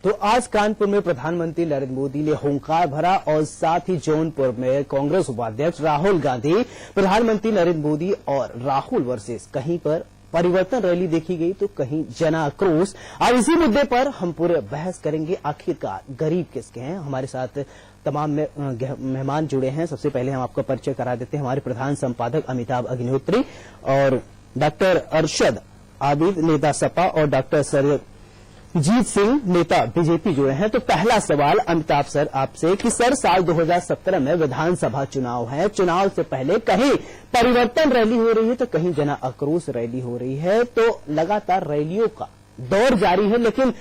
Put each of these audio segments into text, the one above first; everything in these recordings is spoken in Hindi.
तो आज कानपुर में प्रधानमंत्री नरेंद्र मोदी ने हुंकार भरा और साथ ही जौनपुर में कांग्रेस उपाध्यक्ष राहुल गांधी, प्रधानमंत्री नरेंद्र मोदी और राहुल वर्सेस कहीं पर परिवर्तन रैली देखी गई तो कहीं जन आक्रोश। अब इसी मुद्दे पर हम पूरे बहस करेंगे, आखिरकार गरीब किसके हैं। हमारे साथ तमाम मेहमान जुड़े हैं। सबसे पहले हम आपका परिचय करा देते हैं। हमारे प्रधान संपादक अमिताभ अग्निहोत्री और डॉक्टर अरशद आबिद नेता सपा और डॉक्टर सरजीत सिंह नेता बीजेपी जुड़े हैं। तो पहला सवाल अमिताभ सर आपसे कि सर साल 2017 में विधानसभा चुनाव है, चुनाव से पहले कहीं परिवर्तन रैली हो रही है तो कहीं जन आक्रोश रैली हो रही है, तो लगातार रैलियों का दौर जारी है। लेकिन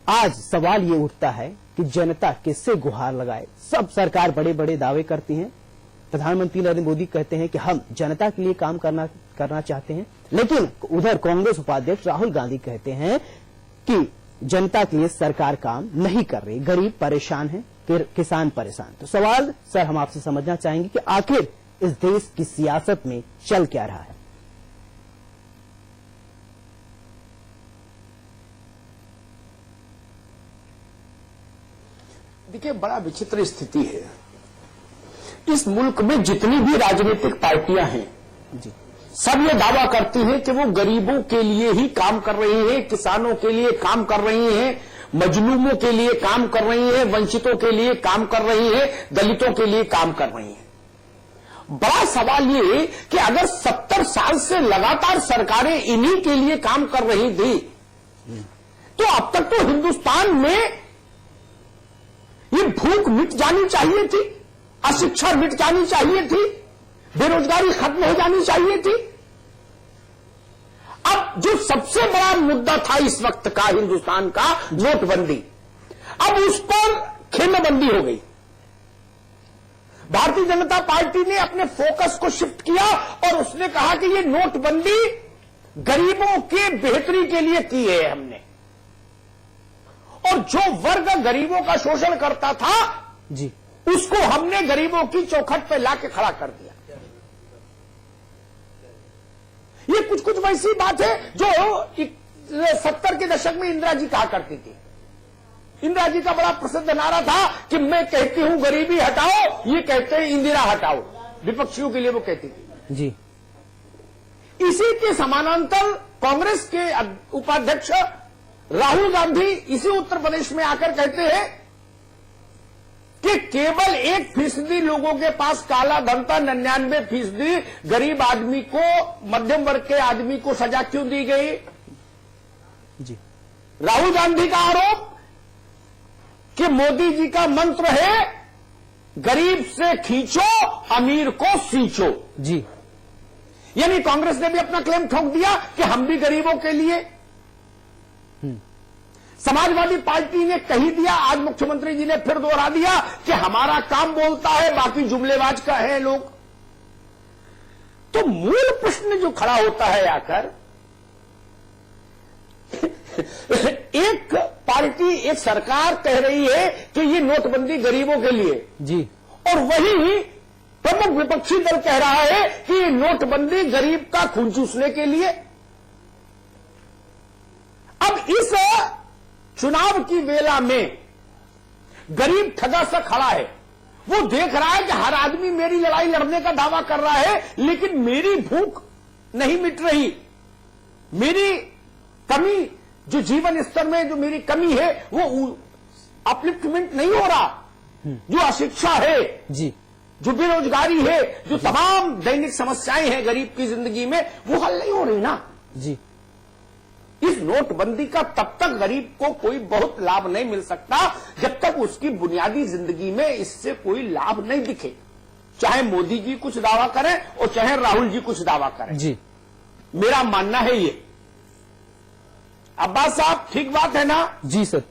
आज सवाल ये उठता है कि जनता किससे गुहार लगाए। सब सरकार बड़े बड़े दावे करती है, प्रधानमंत्री नरेंद्र मोदी कहते हैं कि हम जनता के लिए काम करना चाहते हैं, लेकिन उधर कांग्रेस उपाध्यक्ष राहुल गांधी कहते हैं कि जनता के लिए सरकार काम नहीं कर रही, गरीब परेशान है, किसान परेशान। तो सवाल सर हम आपसे समझना चाहेंगे कि आखिर इस देश की सियासत में चल क्या रहा है। देखिए, बड़ा विचित्र स्थिति है। इस मुल्क में जितनी भी राजनीतिक पार्टियां हैं जी, सब ये दावा करती हैं कि वो गरीबों के लिए ही काम कर रही हैं, किसानों के लिए काम कर रही हैं, मजलूमों के लिए काम कर रही हैं, वंचितों के लिए काम कर रही हैं, दलितों के लिए काम कर रही हैं। बड़ा सवाल ये कि अगर 70 साल से लगातार सरकारें इन्हीं के लिए काम कर रही थी तो अब तक तो हिंदुस्तान में ये भूख मिट जानी चाहिए थी, अशिक्षा मिट जानी चाहिए थी, बेरोजगारी खत्म हो जानी चाहिए थी। अब जो सबसे बड़ा मुद्दा था इस वक्त का हिंदुस्तान का, नोटबंदी, अब उस पर खेलबंदी हो गई। भारतीय जनता पार्टी ने अपने फोकस को शिफ्ट किया और उसने कहा कि ये नोटबंदी गरीबों के बेहतरी के लिए की है हमने, और जो वर्ग गरीबों का शोषण करता था जी, उसको हमने गरीबों की चौखट पे लाके खड़ा कर दिया। ये कुछ वैसी बात है जो 70 के दशक में इंदिरा जी कहा करती थी। इंदिरा जी का बड़ा प्रसिद्ध नारा था कि मैं कहती हूं गरीबी हटाओ, ये कहते हैं इंदिरा हटाओ, विपक्षियों के लिए वो कहती थी जी। इसी के समानांतर कांग्रेस के उपाध्यक्ष राहुल गांधी इसी उत्तर प्रदेश में आकर कहते हैं कि केवल 1% लोगों के पास काला धन था, 99% गरीब आदमी को, मध्यम वर्ग के आदमी को सजा क्यों दी गई जी। राहुल गांधी का आरोप कि मोदी जी का मंत्र है गरीब से खींचो अमीर को सींचो जी, यानी कांग्रेस ने भी अपना क्लेम ठोक दिया कि हम भी गरीबों के लिए। समाजवादी पार्टी ने कही दिया, आज मुख्यमंत्री जी ने फिर दोहरा दिया कि हमारा काम बोलता है, बाकी जुमलेबाज का है लोग। तो मूल प्रश्न जो खड़ा होता है आकर, एक पार्टी, एक सरकार कह रही है कि ये नोटबंदी गरीबों के लिए जी, और वही प्रमुख विपक्षी दल कह रहा है कि ये नोटबंदी गरीब का खून चूसने के लिए। अब इस चुनाव की वेला में गरीब ठगा सा खड़ा है, वो देख रहा है कि हर आदमी मेरी लड़ाई लड़ने का दावा कर रहा है, लेकिन मेरी भूख नहीं मिट रही, मेरी कमी, जो जीवन स्तर में जो मेरी कमी है वो अपलिफ्टमेंट नहीं हो रहा, जो अशिक्षा है जी, जो बेरोजगारी है, जो तमाम दैनिक समस्याएं हैं गरीब की जिंदगी में, वो हल नहीं हो रही ना जी। इस नोटबंदी का तब तक गरीब को कोई बहुत लाभ नहीं मिल सकता जब तक उसकी बुनियादी जिंदगी में इससे कोई लाभ नहीं दिखे, चाहे मोदी जी कुछ दावा करें और चाहे राहुल जी कुछ दावा करें जी। मेरा मानना है ये। अब्बास साहब, ठीक बात है ना जी सर।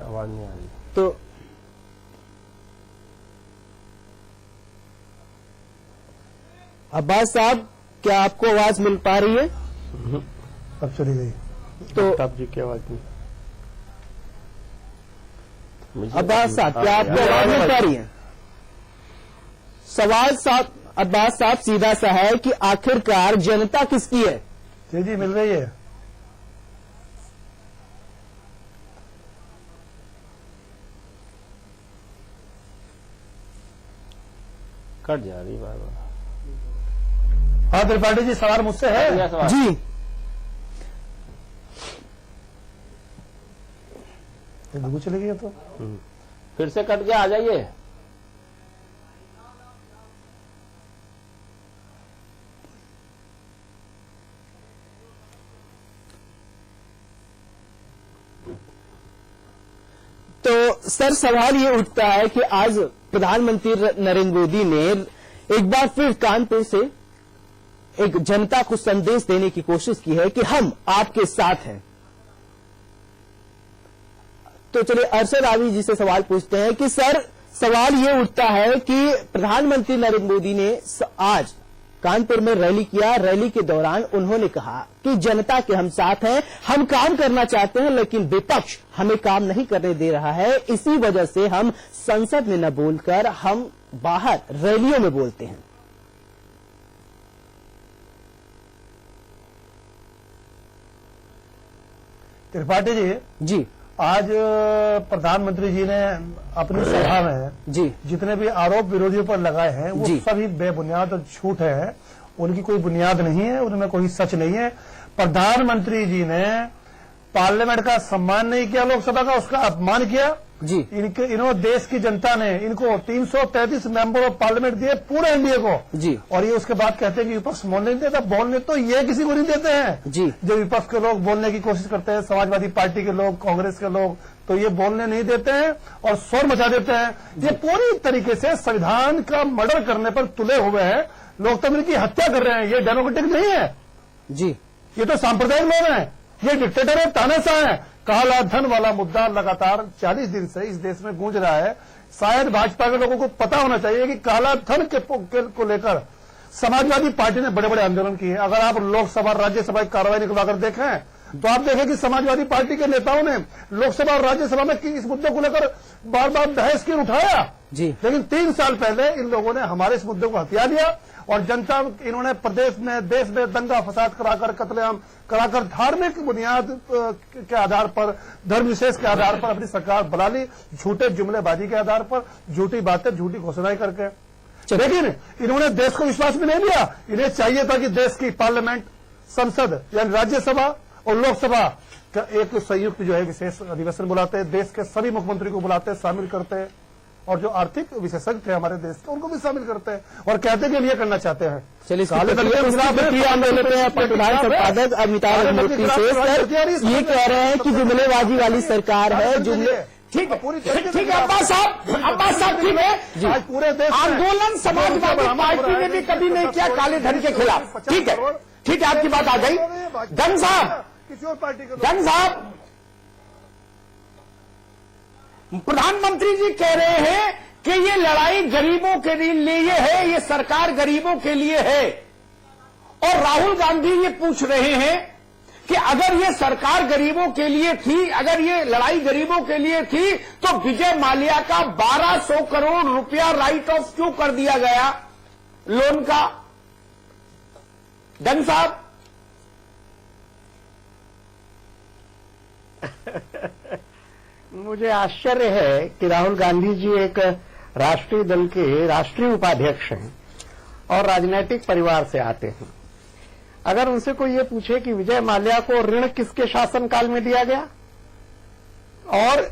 आवाज नहीं आ रही। तो अब्बास साहब, क्या आपको आवाज मिल पा रही है? अब चली गई। तो अमिताभ जी की आवाज नहीं। अब्बास साहब, क्या आपको आवाज मिल पा रही है? सवाल साफ अब्बास साहब सीधा सा है कि आखिरकार जनता किसकी है? जी मिल रही है। कट जा रही बार बार। हाँ त्रिपाठी जी सवाल मुझसे है। सवाल। जी दुगु चली गई तो फिर से कट गया, आ जाइए। तो सर सवाल ये उठता है कि आज प्रधानमंत्री नरेंद्र मोदी ने एक बार फिर कानपुर से एक जनता को संदेश देने की कोशिश की है कि हम आपके साथ हैं। तो चलिए अरशद आवी जी से सवाल पूछते हैं कि सर सवाल ये उठता है कि प्रधानमंत्री नरेंद्र मोदी ने आज कानपुर में रैली किया। रैली के दौरान उन्होंने कहा कि जनता के हम साथ हैं, हम काम करना चाहते हैं लेकिन विपक्ष हमें काम नहीं करने दे रहा है, इसी वजह से हम संसद में न बोलकर हम बाहर रैलियों में बोलते हैं। त्रिपाठी जी जी आज प्रधानमंत्री जी ने अपनी सभा में जी जितने भी आरोप विरोधियों पर लगाए हैं वो जी। सभी बेबुनियाद और झूठ है। उनकी कोई बुनियाद नहीं है, उनमें कोई सच नहीं है। प्रधानमंत्री जी ने पार्लियामेंट का सम्मान नहीं किया, लोकसभा का उसका अपमान किया। जी इन्होंने देश की जनता ने इनको 333 मेंबर ऑफ पार्लियामेंट दिए पूरे एनडीए को जी और ये उसके बाद कहते हैं कि विपक्ष बोलने नहीं देता। बोलने तो ये किसी को नहीं देते हैं जी। जो विपक्ष के लोग बोलने की कोशिश करते हैं, समाजवादी पार्टी के लोग, कांग्रेस के लोग, तो ये बोलने नहीं देते हैं और शोर मचा देते हैं। ये पूरी तरीके से संविधान का मर्डर करने पर तुले हुए हैं, लोकतंत्र की हत्या कर रहे हैं। ये डेमोक्रेटिक नहीं है जी। ये तो सांप्रदायिक लोग हैं, ये डिक्टेटर है, तानाशाह है। काला धन वाला मुद्दा लगातार 40 दिन से इस देश में गूंज रहा है। शायद भाजपा के लोगों को पता होना चाहिए कि काला धन को लेकर समाजवादी पार्टी ने बड़े बड़े आंदोलन किए। अगर आप लोकसभा और राज्यसभा की कार्रवाई निकलवाकर देखें तो आप देखें कि समाजवादी पार्टी के नेताओं ने लोकसभा और राज्यसभा में इस मुद्दे को लेकर बार बार बहस की उठाया जी। लेकिन 3 साल पहले इन लोगों ने हमारे इस मुद्दे को हथिया दिया और जनता इन्होंने प्रदेश में देश में दंगा फसाद कराकर कत्लेआम कराकर धार्मिक बुनियाद के आधार पर, धर्म विशेष के आधार पर अपनी सरकार बना ली, झूठे जुमलेबाजी के आधार पर, झूठी बातें, झूठी घोषणाएं करके। लेकिन इन्होंने देश को विश्वास में नहीं लिया। इन्हें चाहिए था कि देश की पार्लियामेंट, संसद यानी राज्यसभा और लोकसभा का एक संयुक्त जो है विशेष अधिवेशन बुलाते हैं, देश के सभी मुख्यमंत्री को बुलाते हैं, शामिल करते हैं और जो आर्थिक विशेषज्ञ थे हमारे देश के उनको भी शामिल करते हैं और कहते हैं कि हम ये करना चाहते हैं। चलिए काले धन के खिलाफ है, प्रधान संपादक अमिताभ मूर्ति से सर ये कह रहे हैं कि जुमलेबाजी वाली सरकार है। जुमले ठीक है, ठीक है अब्बास साहब ठीक है। आज पूरे देश में आंदोलन समाजवादी पार्टी ने भी कभी नहीं किया काले धन के खिलाफ। ठीक है आपकी बात आ गई। धन साहब, किसी और पार्टी के धन साहब, प्रधानमंत्री जी कह रहे हैं कि ये लड़ाई गरीबों के लिए है, ये सरकार गरीबों के लिए है। और राहुल गांधी ये पूछ रहे हैं कि अगर ये सरकार गरीबों के लिए थी, अगर ये लड़ाई गरीबों के लिए थी तो विजय माल्या का 1200 करोड़ रुपया राइट ऑफ क्यों कर दिया गया लोन का? धन साहब, मुझे आश्चर्य है कि राहुल गांधी जी एक राष्ट्रीय दल के राष्ट्रीय उपाध्यक्ष हैं और राजनीतिक परिवार से आते हैं। अगर उनसे कोई ये पूछे कि विजय माल्या को ऋण किसके शासनकाल में दिया गया और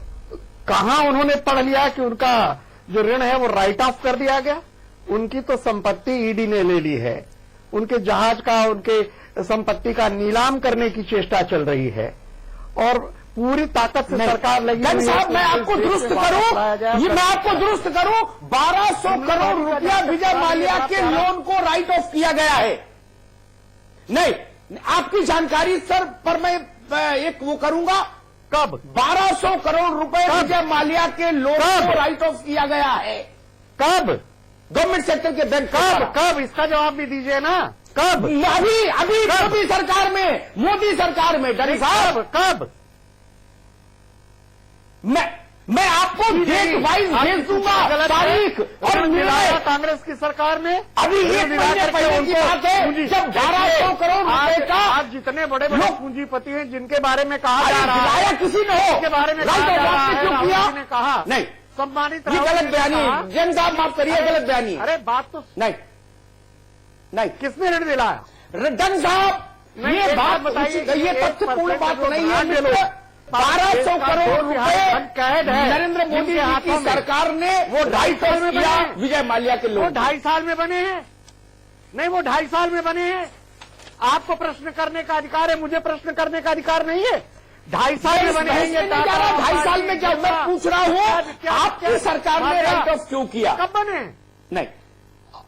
कहां उन्होंने पढ़ लिया कि उनका जो ऋण है वो राइट ऑफ कर दिया गया, उनकी तो संपत्ति ईडी ने ले ली है, उनके जहाज का, उनके संपत्ति का नीलाम करने की चेष्टा चल रही है और पूरी ताकत से सरकार लगी हुई है। साहब मैं आपको दुरुस्त करूं, ये मैं आपको दुरुस्त करूं, 1200 करोड़ रुपया विजय माल्या के लोन को राइट ऑफ किया गया है। नहीं, आपकी जानकारी सर पर मैं एक वो करूंगा। कब 1200 करोड़ रुपए विजय माल्या के लोन को राइट ऑफ किया गया है? कब गवर्नमेंट सेक्टर के बैंक कब इसका जवाब भी दीजिए ना। कब? अभी मोदी सरकार में डरी साहब, कब? मैं आपको डेट वाइज भेज दूंगा तारीख और निर्णय कांग्रेस की सरकार ने अभी एक महीने पहले की बात है जब 1200 करोड़ रुपए का आज जितने बड़े बड़े पूंजीपति हैं जिनके बारे में कहा जा रहा दिलाया है, किसी ने हो के बारे में कहा जा रहा है, राहुल जी ने कहा नहीं, सम्मानित ये गलत बयानी है। जैन साहब माफ करिए, गलत बयानी है। अरे बात तो नहीं किसने ऋण दिलाया? जैन साहब नहीं, ये एक बात बात बताइए कि ये 1% तथ्यपूर्ण बात जो नहीं है ध्यान दे लो। 1200 करोड़ रुपए कैद है नरेंद्र मोदी जिनके जी हाथों की में। सरकार ने वो 2.5 साल में किया बने। विजय माल्या के वो लोग 2.5 साल में बने हैं। नहीं, वो 2.5 साल में बने हैं। आपको प्रश्न करने का अधिकार है, मुझे प्रश्न करने का अधिकार नहीं है। 2.5 साल में बने हैं ये 2.5 साल में क्या मैं पूछ रहा हूँ आपकी सरकार ने राइट ऑफ क्यों किया? कब बने? नहीं,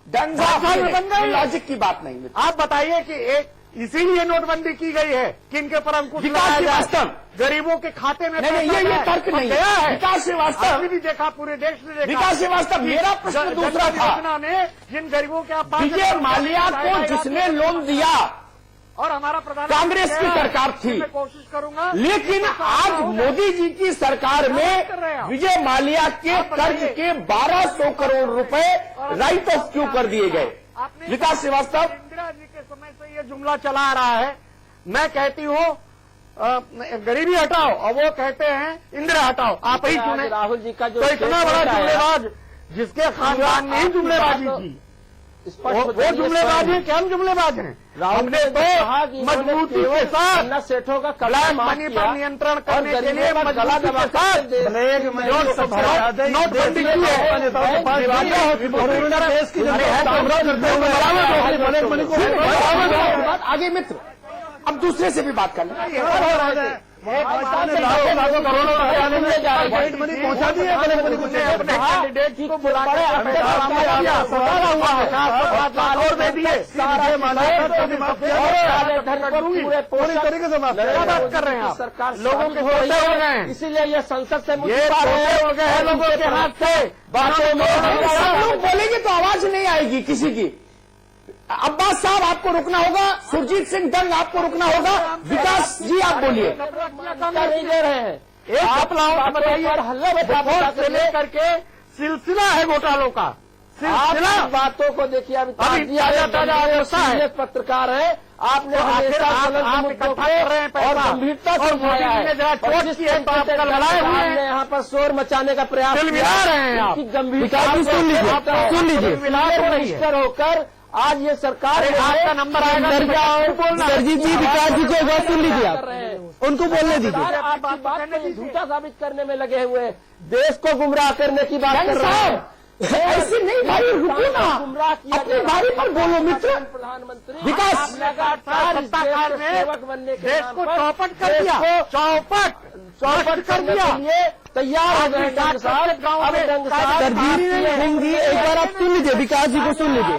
2.5 साल में बन गए। लॉजिक की बात नहीं। आप बताइए कि एक इसीलिए नोटबंदी की गई है कि इनके पर अंकुश विकास लगाया जाए। श्रीवास्तव। गरीबों के खाते में नहीं, नहीं, पैसा ये जाए। तर्क नहीं गया है। विकास श्रीवास्तव। आपने भी देखा, पूरे देश ने देखा। विकास श्रीवास्तव, मेरा प्रश्न दूसरा था। योजना ने जिन गरीबों के आप विजय माल्या को जिसने लोन दिया और हमारा प्रधानमंत्री कांग्रेस की सरकार थी, मैं कोशिश करूंगा, लेकिन आज मोदी जी की सरकार में विजय माल्या के कर्ज के 1200 करोड़ रुपए राइट ऑफ क्यों कर दिए गए? विकास श्रीवास्तव, इंदिरा जी के समय से ये जुमला चला आ रहा है। मैं कहती हूँ गरीबी हटाओ और वो कहते हैं इंदिरा हटाओ, आप ही चुने। राहुल जी का जो तो इतना बड़ा स्टेटमेंट आया, जुमलेबाज जिसके खानदान ने ही जुमलेबाजी की, वो जुमलेबाज है कि हम जुमलेबाज हैं? हमने तो मजबूती के साथ सेठों का ब्लैक मनी पर नियंत्रण करने के लिए मजबूती के साथ नोटबंदी की है। आगे मित्र, अब दूसरे से भी बात कर लें। पहुंचा दिए अपने कैंडिडेट को बुलाकर पूरी तरीके से क्या बात कर रहे हैं आप? सरकार लोगों के होते हो गए, इसीलिए ये संसद से ये छोटे हो गए हैं लोगों के हाथ से बातों में। सब लोग बोलेंगे तो आवाज नहीं आएगी किसी की। अब्बास साहब आपको रुकना होगा, सुरजीत सिंह दंग आपको रुकना होगा, विकास जी आप बोलिए। नहीं दे रहे हैं। एक आप बताइए, हल्ला विपक्ष से लेकर के सिलसिला है घोटालों का, सिलसिला। आप बातों को देखिए, अभी ताजा अवस्था है। पत्रकार है, आपने आखिर आप इकट्ठा कर रहे हैं पैसा और गंभीरता से और मोदी जी ने जरा चोट की है तो आप कल लड़ाए हुए हैं, यहाँ पर शोर मचाने का प्रयास दिल मिला रहे हैं आप। गंभीरता रजिस्टर होकर आज ये सरकार आपका नंबर आएगा, सरजीत जी, विकास जी को एक बार सुन लीजिए, आप उनको बोलने दीजिए। आपकी बात को झूठा साबित करने में लगे हुए हैं, देश को गुमराह करने की बात कर रहे हैं। ऐसे नहीं भाई, रुको ना, गुमराह किया अपनी बारी पर बोलो मित्र। प्रधानमंत्री विकास लगातार इस देश के सेवक बनने के देश नाम को पर चौपट कर दिया, चौपट कर दिया। तैयार हो गए डंग साहब, अब डंग साहब सरजीत सिंह जी, एक बार आप सुन लीजिए, विकास जी को सुन लीजिए,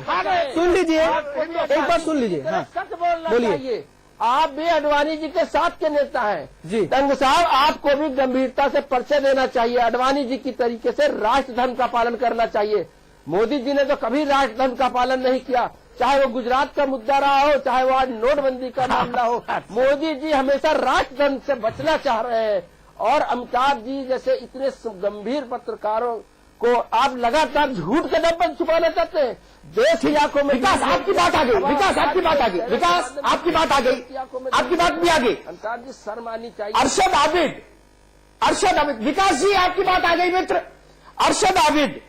सुन लीजिए, एक बार सुन लीजिए। हाँ, सच बोलना बोलिए। चाहिए। आप भी अडवाणी जी के साथ के नेता हैं जी। डंग साहब, आपको भी गंभीरता से परिचय देना चाहिए। अडवाणी जी की तरीके से राष्ट्र धर्म का पालन करना चाहिए। मोदी जी ने तो कभी राष्ट्र धर्म का पालन नहीं किया, चाहे वो गुजरात का मुद्दा रहा हो, चाहे वो आज नोटबंदी का मामला हो। मोदी जी हमेशा राष्ट्र धर्म से बचना चाह रहे हैं और अमिताभ जी जैसे इतने गंभीर पत्रकारों को आप लगातार झूठ के दम पर छुपाना चाहते हैं। देश की आंखों में विकास आपकी बात आ गई, विकास आपकी बात आ गई, विकास आपकी बात आ गई, आपकी बात भी आ गई। अमिताभ जी शर्म आनी चाहिए। अरशद आबिद, विकास जी आपकी बात आ गई मित्र। अरशद आबिद,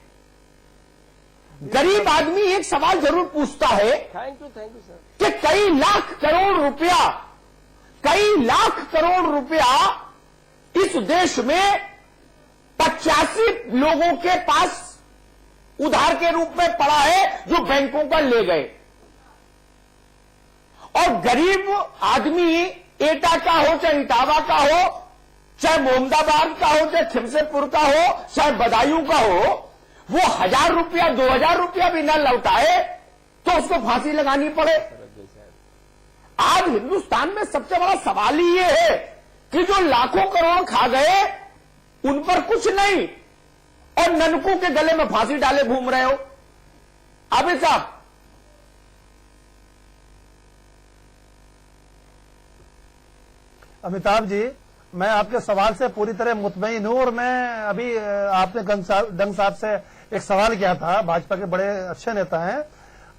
गरीब आदमी एक सवाल जरूर पूछता है थैंक यू सर। कि कई लाख करोड़ रुपया इस देश में 85 लोगों के पास उधार के रूप में पड़ा है जो बैंकों का ले गए, और गरीब आदमी एटा का हो, चाहे इटावा का हो, चाहे मोहम्मदाबाद का हो, चाहे खिमसेपुर का हो, चाहे बदायूं का हो, वो 1000 रुपया 2000 रुपया भी न लौटाए तो उसको फांसी लगानी पड़े। आज हिंदुस्तान में सबसे बड़ा सवाल ही ये है कि जो लाखों करोड़ खा गए उन पर कुछ नहीं और ननकों के गले में फांसी डाले घूम रहे हो। आबिद साहब, अमिताभ जी, मैं आपके सवाल से पूरी तरह मुतमईन हूं और मैं अभी आपने डंग साहब से एक सवाल किया था, भाजपा के बड़े अच्छे नेता हैं,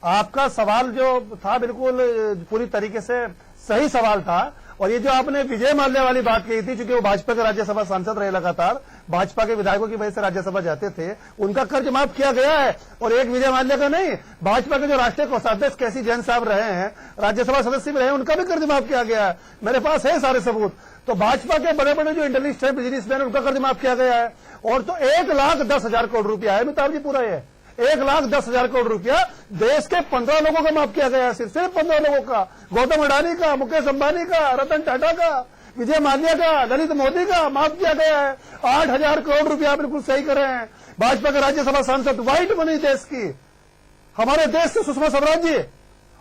आपका सवाल जो था बिल्कुल पूरी तरीके से सही सवाल था। और ये जो आपने विजय माल्या वाली बात कही थी, क्योंकि वो भाजपा के राज्यसभा सांसद रहे, लगातार भाजपा के विधायकों की वजह से राज्यसभा जाते थे, उनका कर्ज माफ किया गया है। और एक विजय माल्या का नहीं, भाजपा के जो राष्ट्रीय कोषाध्यक्ष केसी जैन साहब रहे हैं, राज्यसभा सदस्य भी रहे, उनका भी कर्ज माफ किया गया है। मेरे पास है सारे सबूत। तो भाजपा के बड़े बड़े जो इंटरलिस्ट है, बिजनेसमैन, उनका कर्ज माफ किया गया है। और तो 1,10,000 करोड़ रुपया है अमिताभ जी, पूरा ये 1,10,000 करोड़ रुपया देश के 15 लोगों का माफ किया गया है। सिर्फ 15 लोगों का, गौतम अडानी का, मुकेश अंबानी का, रतन टाटा का, विजय माल्या का, ललित मोदी का माफ किया गया है। 8,000 करोड़ रुपया, बिल्कुल सही कर रहे हैं। भाजपा के राज्यसभा सांसद, व्हाइट मनी देश की, हमारे देश से सुषमा स्वराज जी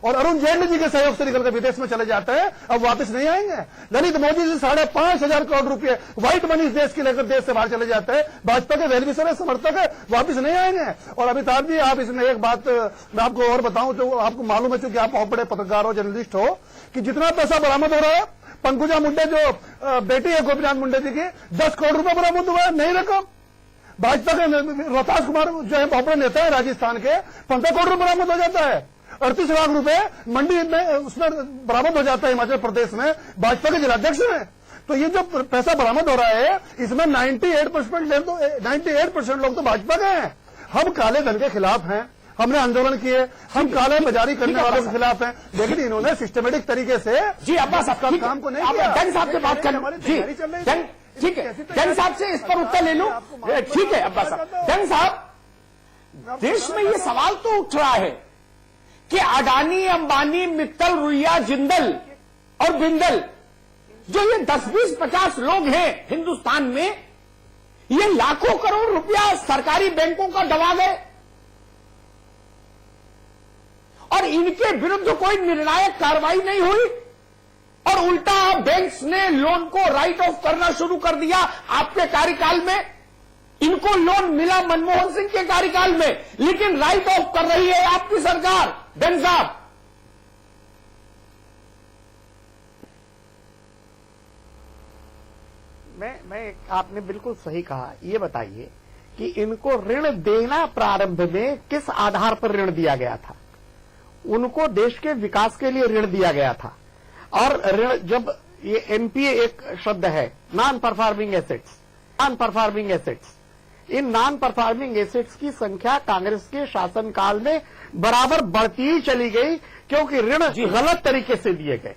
और अरुण जेटली जी के सहयोग से निकलकर विदेश में चले जाते हैं, अब वापस नहीं आएंगे। ललित मोदी जी 5,500 करोड़ रुपए व्हाइट मनी इस देश के लेकर देश से बाहर चले जाते हैं, भाजपा के वेलविशर समर्थक है, वापस नहीं आएंगे। और अमिताभ जी, आप इसमें एक बात मैं आपको और बताऊं, तो आपको मालूम है, क्योंकि आप बहुत बड़े पत्रकार हो, जर्नलिस्ट हो, कि जितना पैसा बरामद हो रहा है, पंकजा मुंडे जो बेटी है गोपीनाथ मुंडे जी की, 10 करोड़ रुपए बरामद हुआ है, नहीं रकम। भाजपा के रोहतास कुमार जो है बहुत बड़े नेता है राजस्थान के, 15 करोड़ रुपए बरामद हो जाता है। 38 लाख रुपए मंडी में उसमें बरामद हो जाता है हिमाचल प्रदेश में, भाजपा के जिलाध्यक्ष हैं। तो ये जो पैसा बरामद हो रहा है, इसमें 98% लोग तो भाजपा के हैं। हम काले धन के खिलाफ हैं, हमने आंदोलन किए, हम काले बाजारी करने वालों के खिलाफ हैं, लेकिन इन्होंने सिस्टमेटिक तरीके से जी अब्बास साहब काम को नहीं किया। जंग साहब से बात कर, जी ठीक है, जंग साहब से इस पर उत्तर ले लूं। ठीक है अब्बास साहब, जंग साहब, देश में ये सवाल तो उठ रहा है कि अडानी, अंबानी, मित्तल, रुइया, जिंदल और बिंदल, जो ये 10, 20, 50 लोग हैं हिंदुस्तान में, ये लाखों करोड़ रुपया सरकारी बैंकों का दबा गए और इनके विरुद्ध कोई निर्णायक कार्रवाई नहीं हुई, और उल्टा बैंक्स ने लोन को राइट ऑफ करना शुरू कर दिया आपके कार्यकाल में। इनको लोन मिला मनमोहन सिंह के कार्यकाल में, लेकिन राइट ऑफ कर रही है आपकी सरकार। डन साहब, मैं आपने बिल्कुल सही कहा। ये बताइए कि इनको ऋण देना प्रारंभ में किस आधार पर ऋण दिया गया था? उनको देश के विकास के लिए ऋण दिया गया था। और ऋण, जब ये एनपीए एक शब्द है, non performing assets, non performing assets, in non performing assets की संख्या कांग्रेस के शासनकाल में बराबर बढ़ती ही चली गई, क्योंकि ऋण गलत तरीके से दिए गए।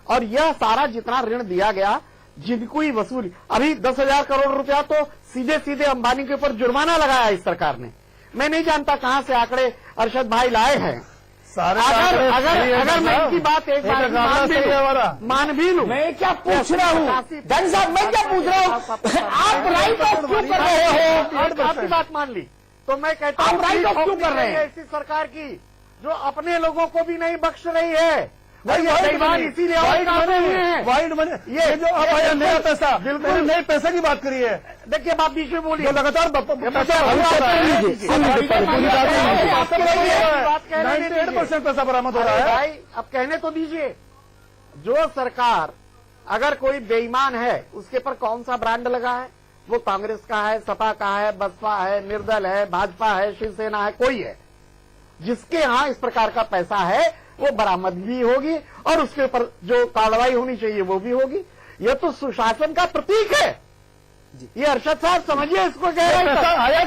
और यह सारा जितना ऋण दिया गया, जिनको ही वसूली, अभी 10,000 करोड़ रुपया तो सीधे सीधे अंबानी के ऊपर जुर्माना लगाया इस सरकार ने। मैं नहीं जानता कहां से आंकड़े अरशद भाई लाए हैं। अगर मैं इनकी बात एक बार मान भी लूं, मैं क्या पूछ रहा हूं जन साहब, मैं क्या पूछ रहा हूं, आप राइट ऑफ क्यों कर रहे हो? आपकी बात मान ली तो मैं कहता हूं, आप राइट ऑफ क्यों कर रहे हैं? ऐसी सरकार की जो अपने लोगों को भी नहीं बख्श रही है, इसीलिए वाइड मनी, ये जो अब आया नया पैसा, बिल्कुल नए पैसे की बात करी है। देखिए बात बीच में बोलिए, लगातार 98% पैसा बरामद हो रहा है। भाई अब कहने तो दीजिए। जो सरकार, अगर कोई बेईमान है, उसके पर कौन सा ब्रांड लगा है? वो कांग्रेस का है, सपा का है, बसपा है, निर्दल है, भाजपा है, शिवसेना है, कोई है। जिसके यहां इस प्रकार का पैसा है वो बरामद भी होगी और उसके ऊपर जो कार्रवाई होनी चाहिए वो भी होगी। यह तो सुशासन का प्रतीक है। ये अरशद साहब समझिए, इसको कह रहे हैं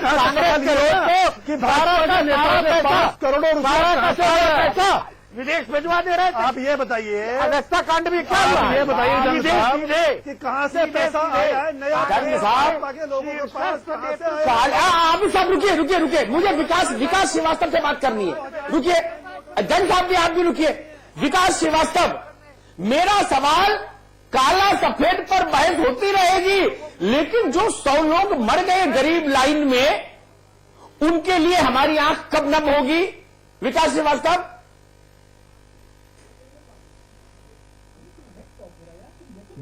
कांग्रेस के लोग को कि भारत का करोड़ों पैसा विदेश भिजवा दे रहे थे। आप ये बताइए, अगस्ता कांड भी क्या हुआ? ये बताइए कि कहां से पैसा आया है नया? लोगों के पास आप सब रुकिए, मुझे विकास श्रीवास्तव से बात करनी है। रुकिए जन साहब भी, आप भी रुकिए। विकास श्रीवास्तव, मेरा सवाल, काला सफेद पर बहस होती रहेगी, लेकिन जो 100 लोग मर गए गरीब लाइन में, उनके लिए हमारी आंख कब नम होगी? विकास श्रीवास्तव,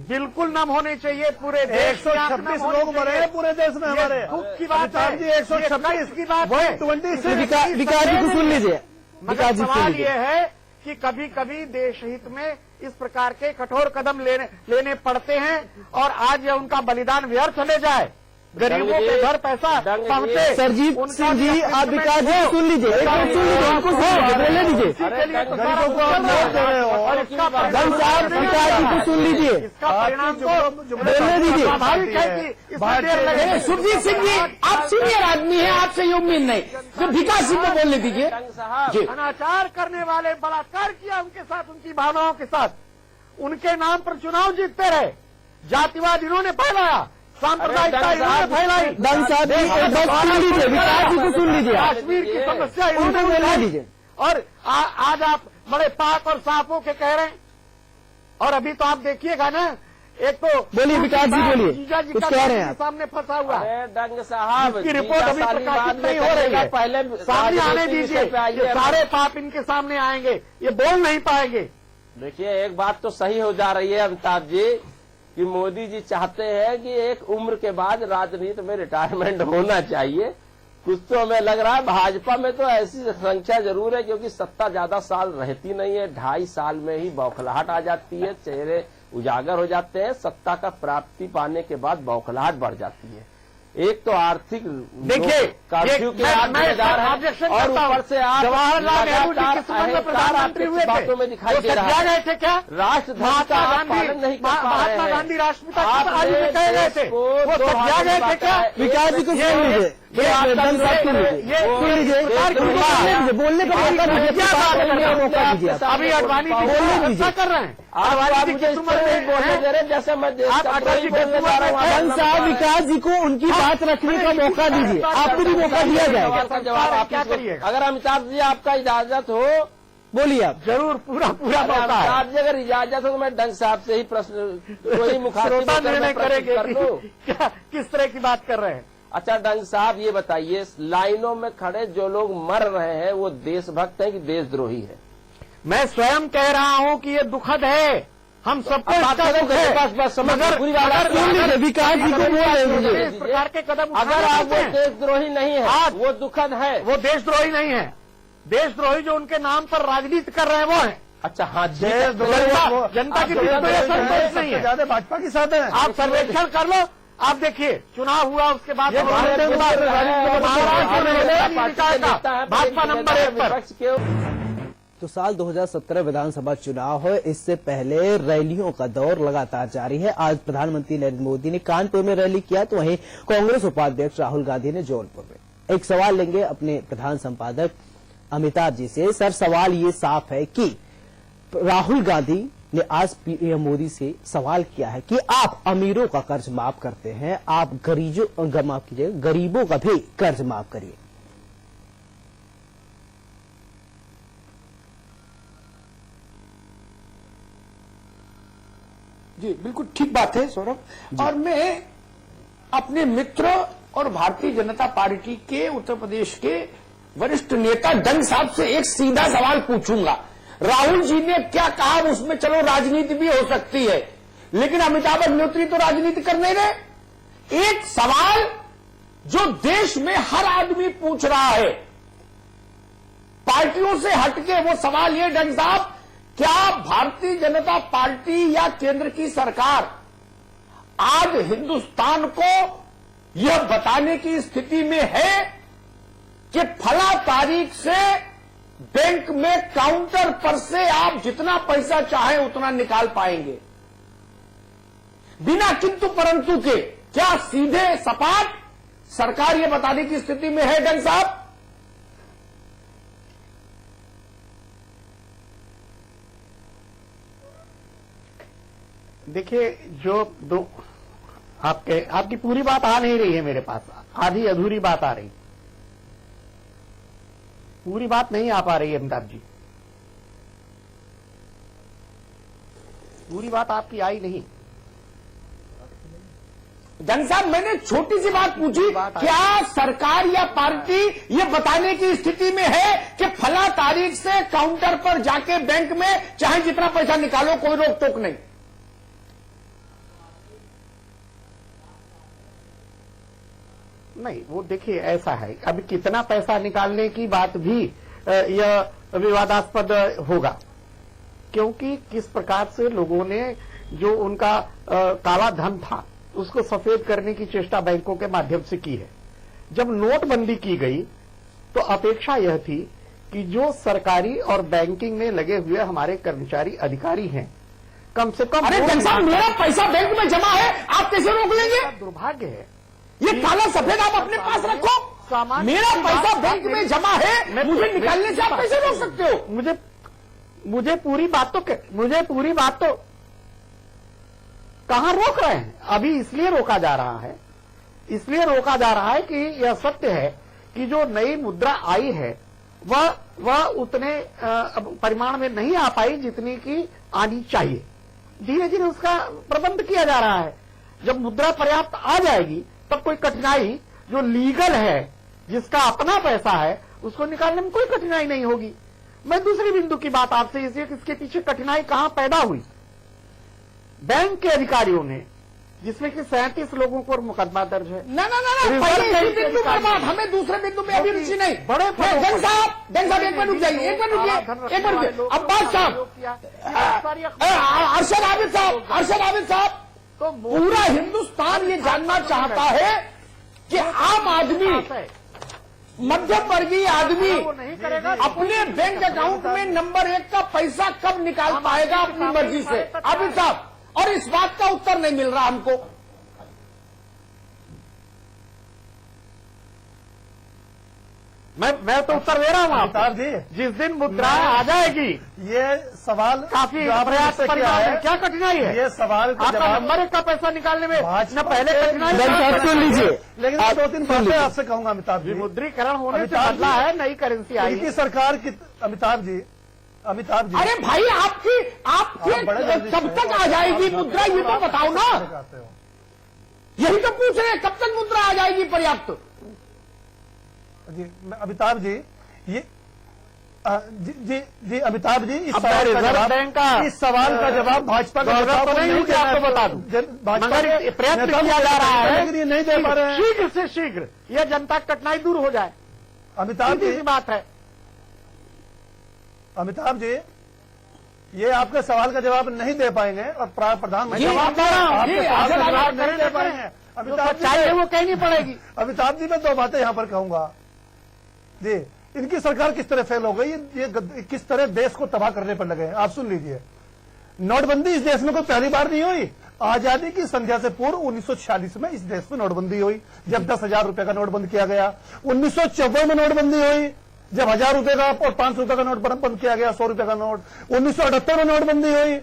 बिल्कुल नम होने चाहिए पूरे देश। 126 लोग मरे हैं पूरे देश में हमारे। दुख की बात है जी, 126 की बात है। 126 विकास जी को सुन लीजिए। मगर सवाल ये है कि कभी कभी देश हित में इस प्रकार के कठोर कदम लेने पड़ते हैं, और आज यह उनका बलिदान व्यर्थ चले जाए गरीबों के घर पैसा पहुंचे। सरजीत सिंह जी, आप विकास जी को सुन लीजिए, एक मिनट सुन लीजिए, उनको बोलने दीजिए। गरीबों को आप वोट दे रहे हो और इसका धन साहब, विकास जी को सुन लीजिए, बोलने दीजिए। स्वाभाविक है कि इसमें देर लगे। सुरजीत सिंह जी, आप सीनियर आदमी हैं, आपसे ये उम्मीद नहीं, तो विकास सिंह को बोलने दीजिए जी। अनाचार करने वाले, बलात्कार किया उनके साथ, उनकी भावनाओं के साथ, उनके नाम पर चुनाव जीतते रहे, जातिवाद इन्होंने फैलाया, सांप्रदायिकता इन्होंने फैलाई। धन साहब जी, एक बात सुन लीजिए, विकास जी को सुन लीजिए, कश्मीर की समस्या उनको इन्होंने बोलने उठाई। दीजिए। और आज आप बड़े पाक और साफों के कह रहे हैं। और अभी तो आप देखिएगा ना, एक तो बोलिए विकास जी, बोलिए, जीजा जी कुछ का कह रहे हैं आप। सामने फंसा हुआ है। अरे डंग साहब, इसकी रिपोर्ट अभी प्रकाशित नहीं हो रही है, पहले सामने आने दीजिए। ये सारे पाप इनके सामने आएंगे, ये बोल नहीं पाएंगे। देखिए, एक बात तो सही हो जा रही है अमिताभ जी कि मोदी जी चाहते हैं कि एक उम्र के बाद राजनीति में रिटायरमेंट होना चाहिए। कुछ तो हमें लग रहा है भाजपा में तो ऐसी संख्या जरूर है, क्योंकि सत्ता ज्यादा साल रहती नहीं है, 2.5 साल में ही बौखलाहट आ जाती है, चेहरे उजागर हो जाते हैं, सत्ता का प्राप्ति पाने के बाद बौखलाहट बढ़ जाती है। एक तो आर्थिक देखिए, कर्फ्यू के आधार है और ऊपर से आप जवाहरलाल नेहरू जी किस समय में प्रधानमंत्री हुए थे, बातों में दिखाई दे रहा सत्या गए है। थे क्या? राष्ट्रधर्म का आप पालन नहीं कर पा रहे महात्मा हैं। गांधी राष्ट्रपिता आज भी कह गए थे, वो सत्या गए थे क्या? विकास जी को सुन लीजिए, धन साहब सुन लीजिए, सुन लीजिए, बोलने का मौका दीजिए, क्या बात कर रहे हैं? मौका दीजिए आप। अभी अडवाणी जी बोलने ऐसा कर रहे हैं। आप मुझे इस पर नहीं बोलने दे रहे, जैसे मैं देश आप का अटल जी के बोलने जा रहा हूँ। धन साहब, विकास जी को उनकी बात रखने का मौका दीजिए, आपको भी मौका दिया जाएगा। का जवाब आप क्या इसको- करिएगा? अगर अमिताभ जी आपका इजाजत हो, बोलिए आप। जरूर पूरा अरे मौका है। अमिताभ जी अगर इजाजत हो तो मैं डंग साहब से ही प्रश्न वही मुखातिब श्रोता होकर मैं निर्णय प्रश्न करेंगे कर लूं। कि क्या किस तरह की बात कर रहे हैं। अच्छा डंग साहब, ये बताइए, लाइनों में खड़े जो लोग मर रहे हैं वो देशभक्त हैं कि देशद्रोही है? मैं स्वयं कह रहा हूं कि ये दुखद है, हम सबको इसका दुख है। बस समझ मगर पूरी बात अगर- सुन लीजिए, विकास जी को बोल रहे हैं। इस प्रकार के कदम अगर उठाने आप वो पड़ते हैं। देशद्रोही नहीं है, आज- वो दुखद है। वो देशद्रोही नहीं है। देशद्रोही जो उनके नाम पर राजनीति कर रहे हैं वो है। अच्छा हाँ, जनता की दिल में ये संतोष नहीं है। ज्यादा भाजपा के साथ है। आप सर्वेक्षण कर लो, आप देखिए चुनाव हुआ उसके बाद ये महाराष्ट्र में भाजपा नंबर 1 पर। तो साल 2017 विधानसभा चुनाव है, इससे पहले रैलियों का दौर लगातार जारी है। आज प्रधानमंत्री नरेंद्र मोदी ने कानपुर में रैली किया, तो वहीं कांग्रेस उपाध्यक्ष राहुल गांधी ने जौनपुर में। एक सवाल लेंगे अपने प्रधान संपादक अमिताभ जी से। सर, सवाल ये साफ है कि राहुल गांधी ने आज पीएम मोदी से सवाल किया है कि आप अमीरों का कर्ज माफ करते हैं, आप गरीबों का भी कर्ज माफ करिए। जी बिल्कुल ठीक बात है सौरभ। और मैं अपने मित्र और भारतीय जनता पार्टी के उत्तर प्रदेश के वरिष्ठ नेता डंग साहब से एक सीधा सवाल पूछूंगा। राहुल जी ने क्या कहा, उसमें चलो राजनीति भी हो सकती है, लेकिन अमिताभ अग्निहोत्री तो राजनीति कर नहीं रहे। एक सवाल जो देश में हर आदमी पूछ रहा है, पार्टियों से हटके, वो सवाल ये डंग साहब, क्या भारतीय जनता पार्टी या केंद्र की सरकार आज हिंदुस्तान को यह बताने की स्थिति में है कि फला तारीख से बैंक में काउंटर पर से आप जितना पैसा चाहें उतना निकाल पाएंगे बिना किंतु परंतु के? क्या सीधे सपाट सरकार यह बताने की स्थिति में है डंग साहब? देखिए, जो दो आपकी पूरी बात आ नहीं रही है मेरे पास, आधी अधूरी बात आ रही, पूरी बात नहीं आ पा रही है अमिताभ जी, पूरी बात आपकी आई नहीं। डंग साहब, मैंने छोटी सी बात पूछी, क्या सरकार या पार्टी ये बताने की स्थिति में है कि फला तारीख से काउंटर पर जाके बैंक में चाहे जितना पैसा निकालो, कोई रोक टोक नहीं? नहीं, वो देखिए ऐसा है, अभी कितना पैसा निकालने की बात भी यह विवादास्पद होगा, क्योंकि किस प्रकार से लोगों ने जो उनका काला धन था उसको सफेद करने की चेष्टा बैंकों के माध्यम से की है। जब नोटबंदी की गई तो अपेक्षा यह थी कि जो सरकारी और बैंकिंग में लगे हुए हमारे कर्मचारी अधिकारी हैं, कम से कम अरे जज साहब, मेरा पैसा बैंक में जमा है, आप कैसे रोक लेंगे? दुर्भाग्य है। ये काला सफेद आप अपने पास रखो। मेरा पैसा बैंक में जमा है, मुझे निकालने से आप कैसे रोक सकते हो? मुझे पूरी बात तो कहां रोक रहे हैं? अभी इसलिए रोका जा रहा है कि यह सत्य है कि जो नई मुद्रा आई है वह उतने परिमाण में नहीं आ पाई जितनी की आनी चाहिए। धीरे धीरे उसका प्रबंध किया जा रहा है। जब मुद्रा पर्याप्त आ जाएगी तब कोई कठिनाई, जो लीगल है, जिसका अपना पैसा है, उसको निकालने में कोई कठिनाई नहीं होगी। मैं दूसरी बिंदु की बात आपसे इसके पीछे कठिनाई कहां पैदा हुई? बैंक के अधिकारियों ने, जिसमें कि 37 लोगों पर मुकदमा दर्ज है। ना पहले इसी बिंदु पर बात, हमें दूसरे बिंदु में अभी रुचि नहीं। बड़े जज साहब एक मिनट रुक जाइए, एक मिनट रुकिए। अब्बास साहब, अरशद आबिद साहब, तो पूरा हिंदुस्तान ये जानना चाहता है कि आम आदमी, मध्यम वर्गीय आदमी अपने बैंक अकाउंट में नंबर 1 का पैसा कब निकाल पाएगा अपनी मर्जी से? आबिद साहब, और इस बात का उत्तर नहीं मिल रहा हमको। मैं तो उत्तर दे रहा हूं अमिताभ जी, जिस दिन मुद्रा आ जाएगी, ये सवाल काफी जो आपने प्रयास मुझसे किया है, है, क्या कठिनाई है? ये सवाल का आपका जवाब नंबर 1 का पैसा निकालने में भाजपा न पहले के कठिनाई सुन लीजिए। लेकिन मैं 2-3 बातें आपसे कहूंगा अमिताभ जी। विमुद्रीकरण होने से अमिताभ बदला जी, है, नई करेंसी आई इनकी है। सरकार की, अमिताभ जी अरे भाई, आपकी आप बड़े जल्दी कब तक आ जाएगी मुद्रा, ये तो बताओ ना। कहते हो। यही तो पूछ रहे हैं, कब तक मुद्रा आ जाएगी पर्याप्त? जी अमिताभ जी, ये जी अमिताभ जी, इस अब सवाल का रिजर्व जवाब, बैंक का इस सवाल का जवाब भाजपा के गवर्नर नेताओं तो को नहीं नहीं हूं कि आपको देना बता दूं। भाजपा मगर के प्रयत्न नेताओं किया को जा रहा है, लेकिन ये नहीं दे पा रहे हैं। शीघ्र से शीघ्र यह जनता की कठिनाई दूर हो जाए। अमिताभ सीधी जी, सी बात है। अमिताभ जी, ये आपके सवाल का जवाब नहीं दे पाएंगे और प्रधानमंत्री जवाब दे रहा हूं। आपके जी, सवाल का अगर जवाब आप नहीं दे करें, पाएंगे। अमिताभ जी, चाहिए वो कहनी पड़ेगी। अमिताभ जी, मैं 2 बातें यहां पर कहूंगा। जी, इनकी सरकार किस तरह फेल हो गई, ये किस तरह देश को तबाह करने पर लगे हैं, आप सुन लीजिए। नोटबंदी इस देश में कोई पहली बार नहीं हुई। आजादी की संध्या से पूर्व 1946 में इस देश में नोटबंदी हुई, जब 10,000 रुपए का नोट बंद किया गया। 1954 में नोटबंदी हुई, जब 1,000 रुपए का और 500 रुपए का नोट बंद किया गया, 100 रुपए का नोट। 1978 में नोटबंदी हुई,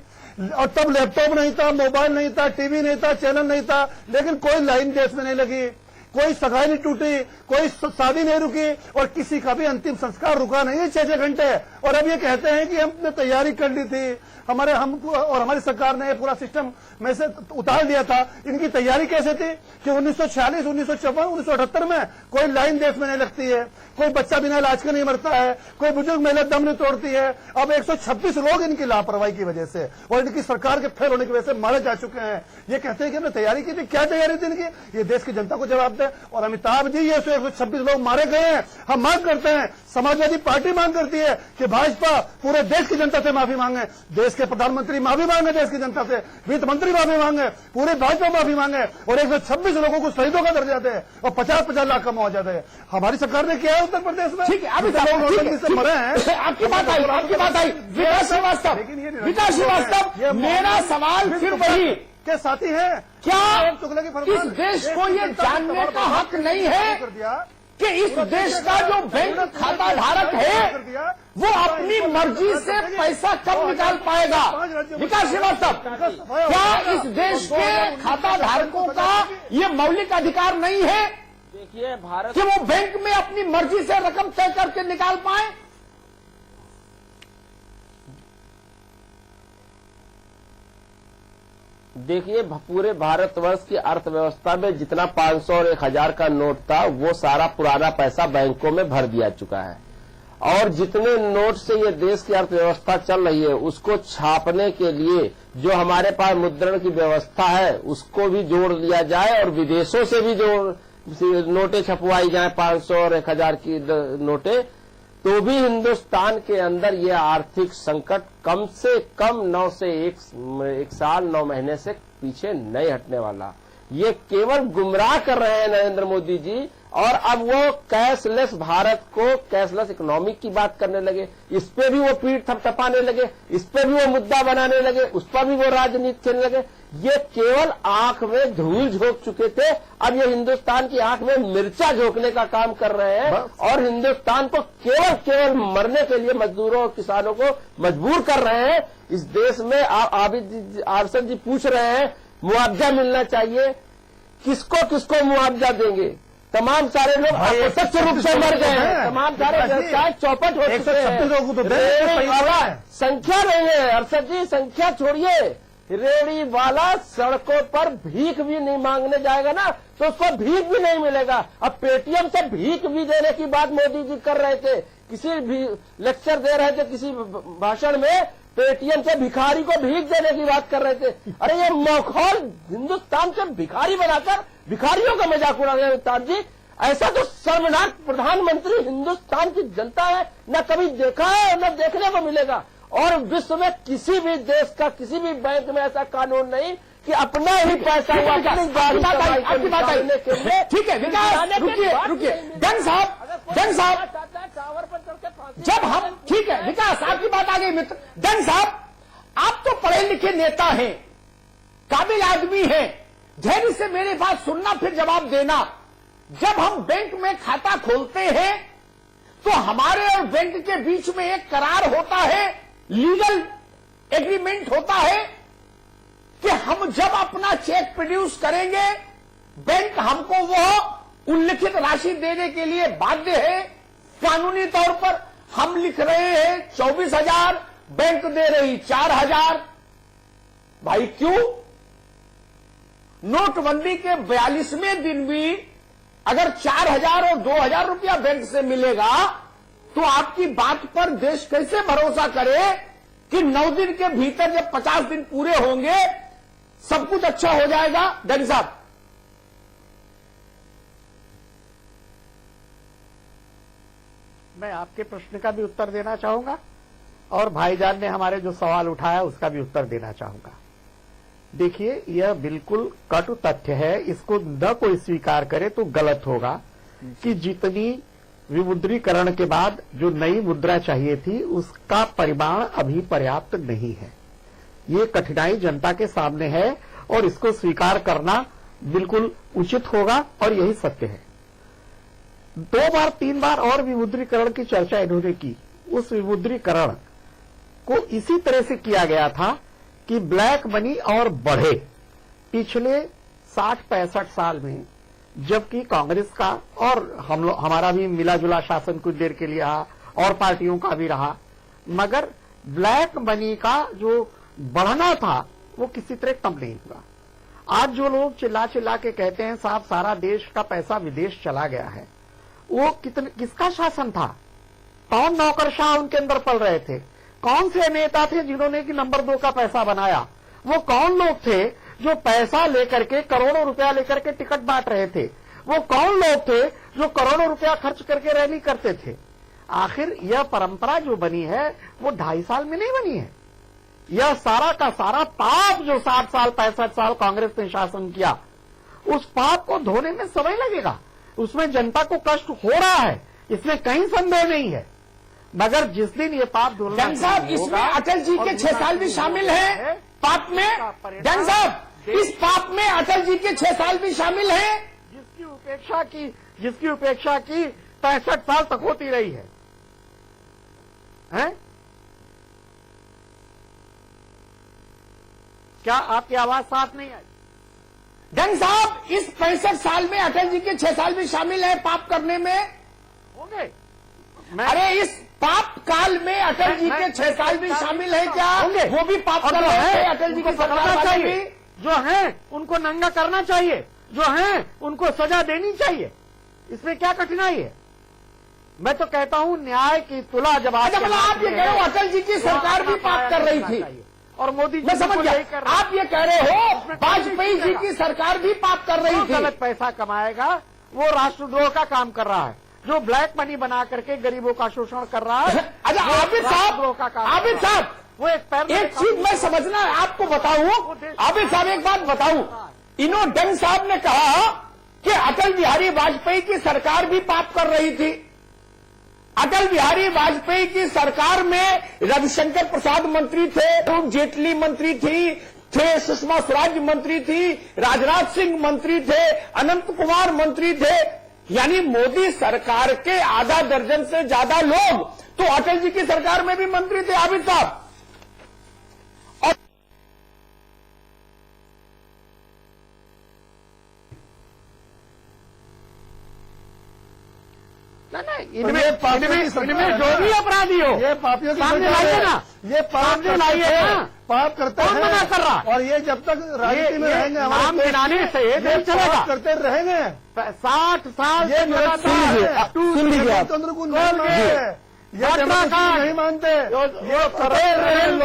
और तब लैपटॉप नहीं था, मोबाइल नहीं था, टीवी नहीं था, चैनल नहीं था, लेकिन कोई लाइन देश में नहीं लगी, कोई सगाई नहीं टूटी, कोई शादी नहीं रुकी, और किसी का भी अंतिम संस्कार रुका नहीं 6-6 घंटे। और अब ये कहते हैं कि हमने तैयारी कर ली थी, हमारी सरकार ने पूरा सिस्टम में से उतार दिया था। इनकी तैयारी कैसे थी कि 1946, 1954, 1978 में कोई लाइन देश में नहीं लगती है, कोई बच्चा बिना इलाज के नहीं मरता है, कोई बुजुर्ग महिला दम नहीं तोड़ती है। अब 126 लोग इनकी लापरवाही की वजह से और इनकी सरकार के फेल होने की वजह से मारे जा चुके हैं। ये कहते हैं कि हमने तैयारी की थी। क्या तैयारी थी इनकी? ये देश की जनता को जवाब दे। और अमिताभ जी, ये 126 लोग मारे गए हैं। हम मांग करते हैं, समाजवादी पार्टी मांग करती है कि भाजपा पूरे देश की जनता से माफी मांगे, देश के प्रधानमंत्री माफी मांगे, देश की जनता से वित्त मंत्री माफी मांगे, पूरे भाजपा माफी मांगे, और 126 लोगों को शहीदों का दर्जा दे और 50-50 लाख का मुआवजा दे। हमारी सरकार ने किया है उत्तर प्रदेश में। ठीक है, अभी लोग नोटबंदी से मरे हैं। आपकी बात आई। विकास श्रीवास्तव, मेरा सवाल फिर वही के साथी हैं। क्या तुगलकी इस देश को ये जानने का हक नहीं है कर दिया कि इस देश का जो बैंक खाता धारक है वो अपनी मर्जी से पैसा कब निकाल पाएगा? विकास श्रीवास्तव, क्या इस देश के खाता धारकों का ये मौलिक अधिकार नहीं है देखिए भारत कि वो बैंक में अपनी मर्जी से रकम तय करके निकाल पाए? देखिए पूरे भारतवर्ष की अर्थव्यवस्था में जितना 500 और 1000 का नोट था वो सारा पुराना पैसा बैंकों में भर दिया चुका है, और जितने नोट से ये देश की अर्थव्यवस्था चल रही है उसको छापने के लिए जो हमारे पास मुद्रण की व्यवस्था है उसको भी जोड़ लिया जाए, और विदेशों से भी जो नोटें छपवाई जाए 500 और 1000 की नोटें, तो भी हिंदुस्तान के अंदर ये आर्थिक संकट कम से कम 9 से 1 साल 9 महीने से पीछे नहीं हटने वाला। ये केवल गुमराह कर रहे हैं नरेंद्र मोदी जी। और अब वो कैशलेस भारत को, कैशलेस इकोनॉमिक की बात करने लगे, इस पे भी वो पीठ थपथपाने लगे, इस पे भी वो मुद्दा बनाने लगे, उस पर भी वो राजनीति खेलने लगे। ये केवल आंख में धूल झोंक चुके थे, अब ये हिंदुस्तान की आंख में मिर्चा झोंकने का काम कर रहे हैं और हिंदुस्तान को केवल मरने के लिए मजदूरों और किसानों को मजबूर कर रहे हैं। इस देश में आरसद जी पूछ रहे हैं मुआवजा मिलना चाहिए, किसको किसको मुआवजा देंगे? तमाम सारे लोग अप्रत्यक्ष रूप से मर गए हैं, तमाम सारे व्यवसाय चौपट हो चुके हैं। संख्या नहीं है अरशद जी, संख्या छोड़िए, रेड़ी वाला सड़कों पर भीख भी नहीं मांगने जाएगा ना तो उसको भीख भी नहीं मिलेगा। अब पेटीएम से भीख भी देने की बात मोदी जी कर रहे थे, किसी भी लेक्चर दे रहे थे, किसी भाषण में पेटीएम से भिखारी को भीख देने की बात कर रहे थे। अरे ये माहौल हिंदुस्तान से भिखारी बनाकर भिखारियों का मजाक उड़ा रहे हैं उत्तार जी। ऐसा तो शर्मनाक प्रधानमंत्री हिंदुस्तान की जनता है न कभी देखा है न देखने को मिलेगा। और विश्व में किसी भी देश का किसी भी बैंक में ऐसा कानून नहीं कि अपना ही पैसा ठीक है विकास, रुकिए जंग साहब जब हम, ठीक है विकास आपकी बात आ गई मित्र। जंग साहब आप तो पढ़े लिखे नेता हैं, काबिल आदमी हैं, धैर्य से मेरी बात सुनना फिर जवाब देना। जब हम बैंक में खाता खोलते हैं तो हमारे और बैंक के बीच में एक करार होता है, लीगल एग्रीमेंट होता है कि हम जब अपना चेक प्रोड्यूस करेंगे बैंक हमको वो उल्लिखित राशि देने के लिए बाध्य है। कानूनी तौर पर हम लिख रहे हैं 24,000, बैंक दे रही 4,000। भाई क्यों? नोटबंदी के 42वें दिन भी अगर 4,000 और 2,000 रुपया बैंक से मिलेगा तो आपकी बात पर देश कैसे भरोसा करे कि 9 दिन के भीतर जब 50 दिन पूरे होंगे सब कुछ अच्छा हो जाएगा? डन साहब मैं आपके प्रश्न का भी उत्तर देना चाहूंगा और भाईजान ने हमारे जो सवाल उठाया उसका भी उत्तर देना चाहूंगा। देखिए यह बिल्कुल कटु तथ्य है, इसको न कोई स्वीकार करे तो गलत होगा कि जितनी विमुद्रीकरण के बाद जो नई मुद्रा चाहिए थी उसका परिमाण अभी पर्याप्त नहीं है। ये कठिनाई जनता के सामने है और इसको स्वीकार करना बिल्कुल उचित होगा और यही सत्य है। 2 बार 3 बार और विमुद्रीकरण की चर्चा इन्होंने की। उस विमुद्रीकरण को इसी तरह से किया गया था कि ब्लैक मनी और बढ़े। पिछले 60-65 साल में जबकि कांग्रेस का और हमारा भी मिला जुला शासन कुछ देर के लिए रहा और पार्टियों का भी रहा, मगर ब्लैक मनी का जो बढ़ना था वो किसी तरह कम नहीं हुआ। आज जो लोग चिल्ला चिल्ला के कहते हैं साहब सारा देश का पैसा विदेश चला गया है, वो किसका शासन था? कौन नौकरशाह उनके अंदर पल रहे थे? कौन से नेता थे जिन्होंने कि नंबर 2 का पैसा बनाया? वो कौन लोग थे जो पैसा लेकर के करोड़ों रुपया लेकर के टिकट बांट रहे थे? वो कौन लोग थे जो करोड़ों रुपया खर्च करके रैली करते थे? आखिर यह परंपरा जो बनी है वो 2.5 साल में नहीं बनी है। यह सारा का सारा पाप जो 60 साल 65 साल कांग्रेस ने शासन किया, उस पाप को धोने में समय लगेगा। उसमें जनता को कष्ट हो रहा है, इसमें कहीं संदेह नहीं है, मगर जिस दिन ये पाप धुलना जंग साहब इसमें अटल जी के 6 साल भी शामिल हैं पाप में। जंग साहब इस पाप में अटल जी के 6 साल भी शामिल हैं जिसकी उपेक्षा की 65 साल तक होती रही है, हैं? क्या आपकी आवाज साफ नहीं आई? जंग साहब इस 65 साल में अटल जी के 6 साल भी शामिल है पाप करने में। होंगे। अरे इस पाप काल में अटल जी के 6 साल भी शामिल है क्या? होंगे। वो भी पाप कर रहे हैं अटल जी की सरकार वाले भी। जो हैं उनको नंगा करना चाहिए, जो हैं उनको सजा देनी चाहिए, इसमें क्या कठिनाई है? मैं तो कहता हूं न्याय की तुला जब आप ये कह रहे हो अटल जी की सरकार भी पाप कर रही थी और मोदी जी मैं समझ गया। आप ये कह रहे हो वाजपेयी जी की सरकार भी पाप कर रही थी। गलत पैसा कमाएगा वो राष्ट्रद्रोह का काम कर रहा है, जो ब्लैक मनी बना करके गरीबों का शोषण कर रहा है। अच्छा आबिद साहब वो एक चीज मैं समझना आपको बताऊं, आबिद साहब एक बात बताऊं, डंग साहब ने कहा कि अटल बिहारी वाजपेयी की सरकार भी पाप कर रही थी। अटल बिहारी वाजपेयी की सरकार में रविशंकर प्रसाद मंत्री थे, अरुण जेटली मंत्री थे, सुषमा स्वराज मंत्री थी, राजनाथ सिंह मंत्री थे, अनंत कुमार मंत्री थे। यानी मोदी सरकार के आधा दर्जन से ज्यादा लोग तो अटल जी की सरकार में भी मंत्री थे, आबिद साहब। इनमें जो भी अपराधी हो, ये पापियों की सामने लाइए ना, ये पाप लाइए ना, पाप करते कौन मना कर रहा? और ये जब तक राजनीति में रहेंगे नाम गिनाने से ये नहीं चलेगा। पाप करते रहेंगे। 60 साल ये से लगातार सुन लीजिए आप। लोकतंत्र को नहीं मानते, ये डेमोक्रेसी नहीं मानते, रेल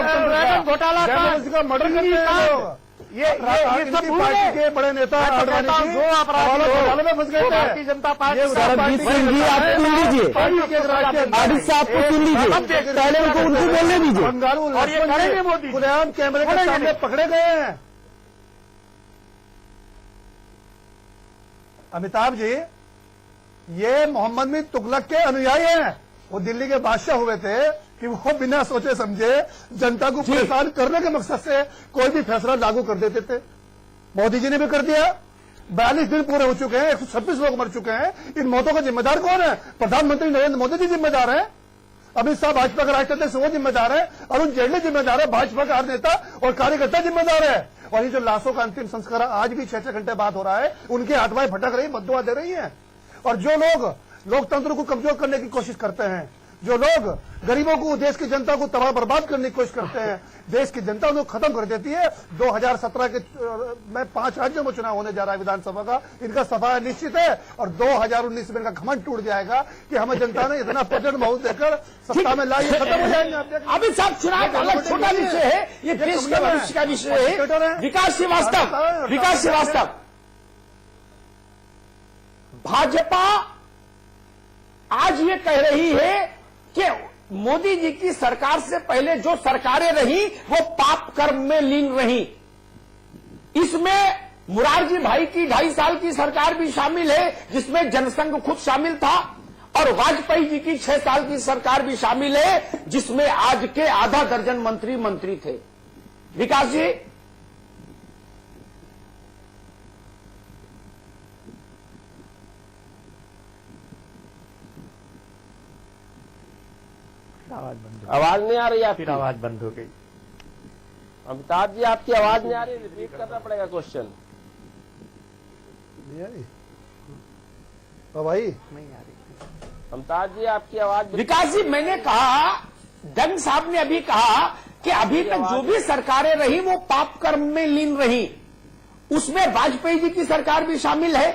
घोटाला डेमोक्रेसी का मर्डर करते हैं लोग। ये सब पार्टी के बड़े नेता आडवाणी जी दो अपराधी घोटाले में फंस गए भारतीय थे। जनता पार्टी ये सरबजीत सिंह जी आप सुन लीजिए, आबिद साहब को सुन लीजिए, पहले उनको बोलने दीजिए। बंगारू और ये करेंगे मोदी। खुलेआम कैमरे के सामने पकड़े गए हैं। अमिताभ जी, ये मोहम्मद बिन तुगलक के अनुयायी हैं। वो दिल्ली के बादशाह हुए थे कि वो बिना सोचे समझे जनता को परेशान करने के मकसद से कोई भी फैसला लागू कर देते थे। मोदी जी ने भी कर दिया। 42 दिन पूरे हो चुके हैं, 126 लोग मर चुके हैं। इन मौतों का जिम्मेदार कौन है? प्रधानमंत्री नरेंद्र मोदी जी जिम्मेदार हैं, अमित शाह भाजपा के राष्ट्रीय अध्यक्ष वो जिम्मेदार है, अरुण जेटली जिम्मेदार है, भाजपा का हर नेता और कार्यकर्ता जिम्मेदार है। और ये जो लाशों का अंतिम संस्कार आज भी 6-6 घंटे बाद हो रहा है, उनकी आत्माएं भटक रही, बद्दुआ दे रही है। और जो लोग लोकतंत्र को कमजोर करने की कोशिश करते हैं, जो लोग गरीबों को, देश की जनता को तबाह बर्बाद करने की कोशिश करते हैं, देश की जनता उन्हें खत्म कर देती है। 2017 के में 5 राज्यों में चुनाव होने जा रहा है विधानसभा का, इनका सफाया निश्चित है। और 2019 में इनका घमंड टूट जाएगा कि हमें जनता ने इतना प्रचंड बहुत देकर सत्ता में लाई, खत्म हो जाएंगे। अभी साहब चुनाव अलग छोटा विषय है, ये देश के भविष्य का विषय है। विकास श्रीवास्तव, भाजपा आज ये कह रही है कि मोदी जी की सरकार से पहले जो सरकारें रही वो पाप कर्म में लीन रही। इसमें मुरारजी भाई की 2.5 साल की सरकार भी शामिल है, जिसमें जनसंघ खुद शामिल था, और वाजपेयी जी की 6 साल की सरकार भी शामिल है, जिसमें आज के आधा दर्जन मंत्री थे। विकास जी, आवाज नहीं आ रही है, फिर आवाज बंद हो गई। अमिताभ जी आपकी आवाज नहीं आ रही, रिपीट करना पड़ेगा क्वेश्चन। भाई नहीं आ रही अमिताभ जी आपकी आवाज। विकास जी, मैंने कहा, डंग साहब ने अभी कहा कि अभी तक जो भी सरकारें रही वो पाप कर्म में लीन रही। उसमें वाजपेयी जी की सरकार भी शामिल है,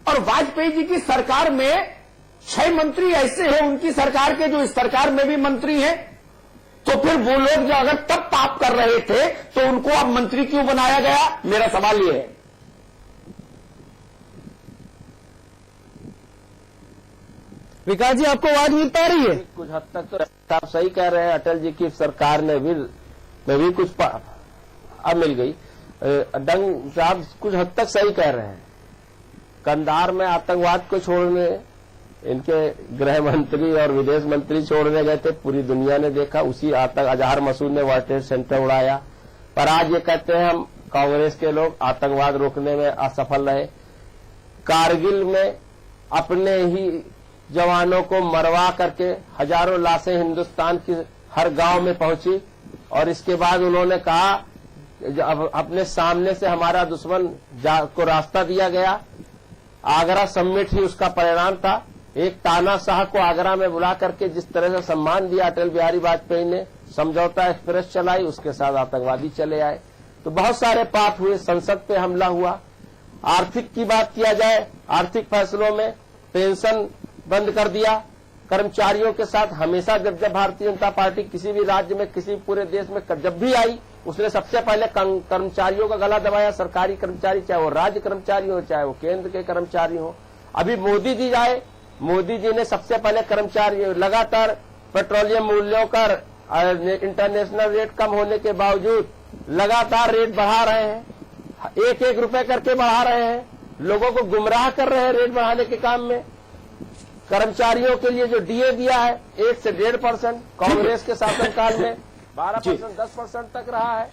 और वाजपेयी जी की सरकार में 6 मंत्री ऐसे हैं उनकी सरकार के जो इस सरकार में भी मंत्री हैं। तो फिर वो लोग जो अगर तब पाप कर रहे थे तो उनको अब मंत्री क्यों बनाया गया? मेरा सवाल ये है। विकास जी, आपको आवाज मिल पा रही है? कुछ हद तक तो आप सही कह रहे हैं, अटल जी की सरकार में भी कुछ अब मिल गई। डंग साहब कुछ हद तक सही कह रहे हैं। कंधार में आतंकवाद को छोड़ने इनके गृह मंत्री और विदेश मंत्री छोड़ने गए थे, पूरी दुनिया ने देखा। उसी अजहर मसूद ने वर्ल्ड ट्रेड सेंटर उड़ाया। पर आज ये कहते हैं हम कांग्रेस के लोग आतंकवाद रोकने में असफल रहे। कारगिल में अपने ही जवानों को मरवा करके हजारों लाशें हिंदुस्तान की हर गांव में पहुंची, और इसके बाद उन्होंने कहा अपने सामने से हमारा दुश्मन को रास्ता दिया गया। आगरा समिट ही उसका परिणाम था। एक तानाशाह को आगरा में बुला करके जिस तरह से सम्मान दिया अटल बिहारी वाजपेयी ने, समझौता एक्सप्रेस चलाई, उसके साथ आतंकवादी चले आए। तो बहुत सारे पाप हुए, संसद पे हमला हुआ। आर्थिक की बात किया जाए, आर्थिक फैसलों में पेंशन बंद कर दिया कर्मचारियों के साथ। हमेशा जब भारतीय जनता पार्टी किसी भी राज्य में, किसी पूरे देश में जब भी आई, उसने सबसे पहले कर्मचारियों का गला दबाया। सरकारी कर्मचारी, चाहे वो राज्य कर्मचारी हो, चाहे वो केंद्र के कर्मचारी हो। अभी मोदी जी आए, मोदी जी ने सबसे पहले कर्मचारी, लगातार पेट्रोलियम मूल्यों का इंटरनेशनल रेट कम होने के बावजूद लगातार रेट बढ़ा रहे हैं। एक एक रुपए करके बढ़ा रहे हैं, लोगों को गुमराह कर रहे हैं रेट बढ़ाने के काम में। कर्मचारियों के लिए जो डीए दिया है 1 से 1.5%, कांग्रेस के शासनकाल में 12%, 10% तक रहा है।